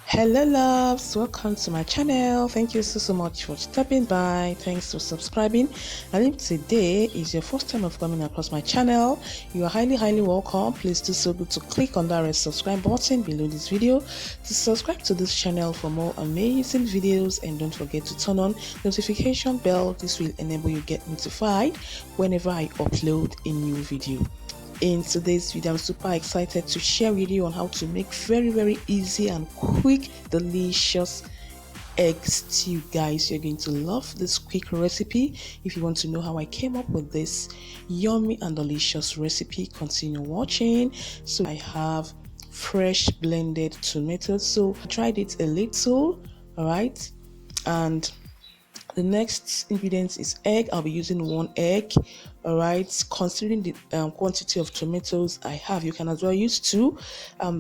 Hello loves, welcome to my channel. Thank you so much for stopping by. Thanks for subscribing. And if today is your first time of coming across my channel, you are highly welcome. Please do so good to click on that red subscribe button below this video to subscribe to this channel for more amazing videos, and don't forget to turn on notification bell. This will enable you get notified whenever I upload a new video. In today's video, I'm super excited to share with you on how to make very easy and quick delicious egg stew. Guys, you're going to love this quick recipe. If you want to know how I came up with this yummy and delicious recipe, continue watching. So I have fresh blended tomatoes, so I tried it a little, all right, and the next ingredient is egg. I'll be using 1 egg. All right, considering the quantity of tomatoes I have, you can as well use 2.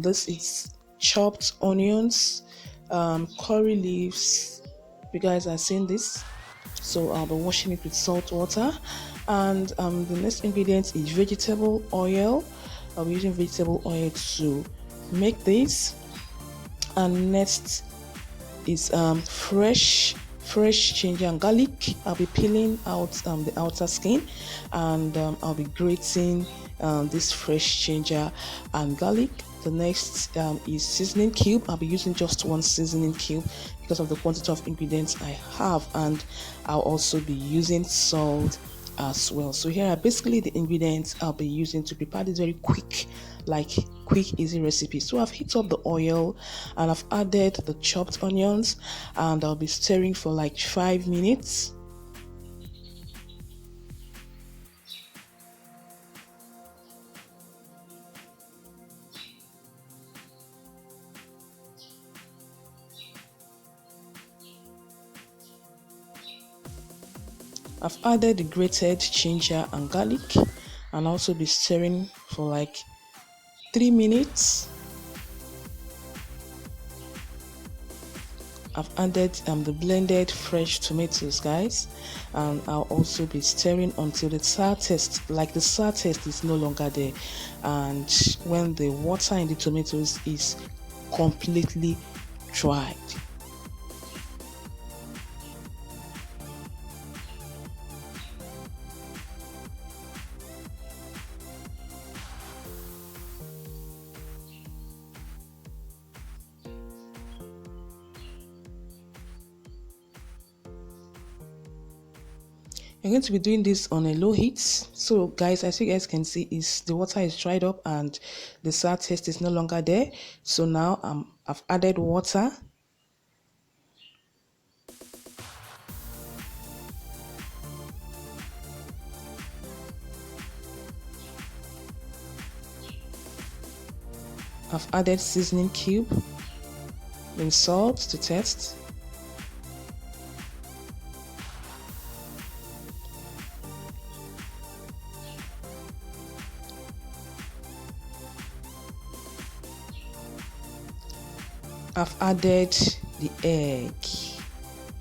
This is chopped onions, curry leaves. You guys are seeing this, so I'll be washing it with salt water. And the next ingredient is vegetable oil. I'll be using vegetable oil to make this. And next is fresh ginger and garlic. I'll be peeling out the outer skin, and I'll be grating this fresh ginger and garlic. The next is seasoning cube. I'll be using just 1 seasoning cube because of the quantity of ingredients I have, and I'll also be using salt as well. So here are basically the ingredients I'll be using to prepare this very quick easy recipe. So I've heated up the oil and I've added the chopped onions, and I'll be stirring for like 5 minutes. I've added the grated ginger and garlic, and also be stirring for like 3 minutes. I've added the blended fresh tomatoes, guys, and I'll also be stirring until the sour taste is no longer there, and when the water in the tomatoes is completely dried. You're going to be doing this on a low heat. So guys, as you guys can see, is the water is dried up and the sour taste is no longer there. So now I've added water. I've added seasoning cube, then salt to taste. I've added the egg.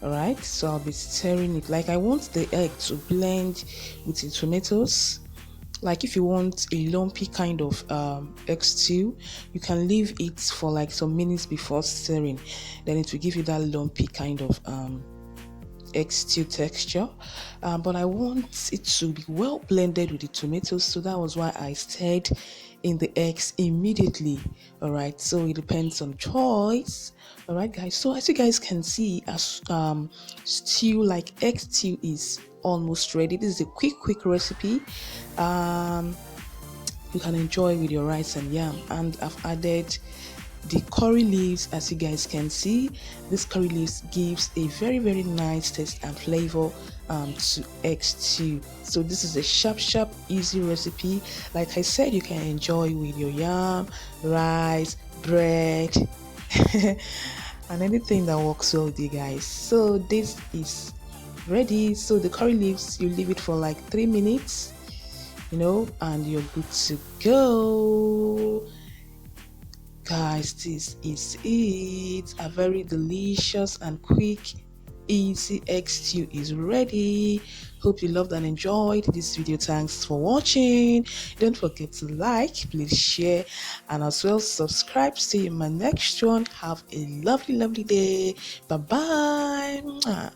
Alright, so I'll be stirring it. Like, I want the egg to blend with the tomatoes. Like, if you want a lumpy kind of egg stew, you can leave it for like some minutes before stirring, then it will give you that lumpy kind of egg stew texture. But I want it to be well blended with the tomatoes, so that was why I stirred in the eggs immediately. All right, so it depends on choice. All right, guys, so as you guys can see, as stew, like egg stew, is almost ready. This is a quick recipe. You can enjoy with your rice and yam. And I've added the curry leaves. As you guys can see, this curry leaves gives a very nice taste and flavor to egg stew. So this is a sharp easy recipe. Like I said, you can enjoy with your yam, rice, bread and anything that works well with you guys. So this is ready. So the curry leaves, you leave it for like 3 minutes, you know, and you're good to go. Guys, this is it. A very delicious and quick easy egg stew is ready. Hope you loved and enjoyed this video. Thanks for watching. Don't forget to like, please share, and as well subscribe. See you in my next one. Have a lovely day. Bye bye.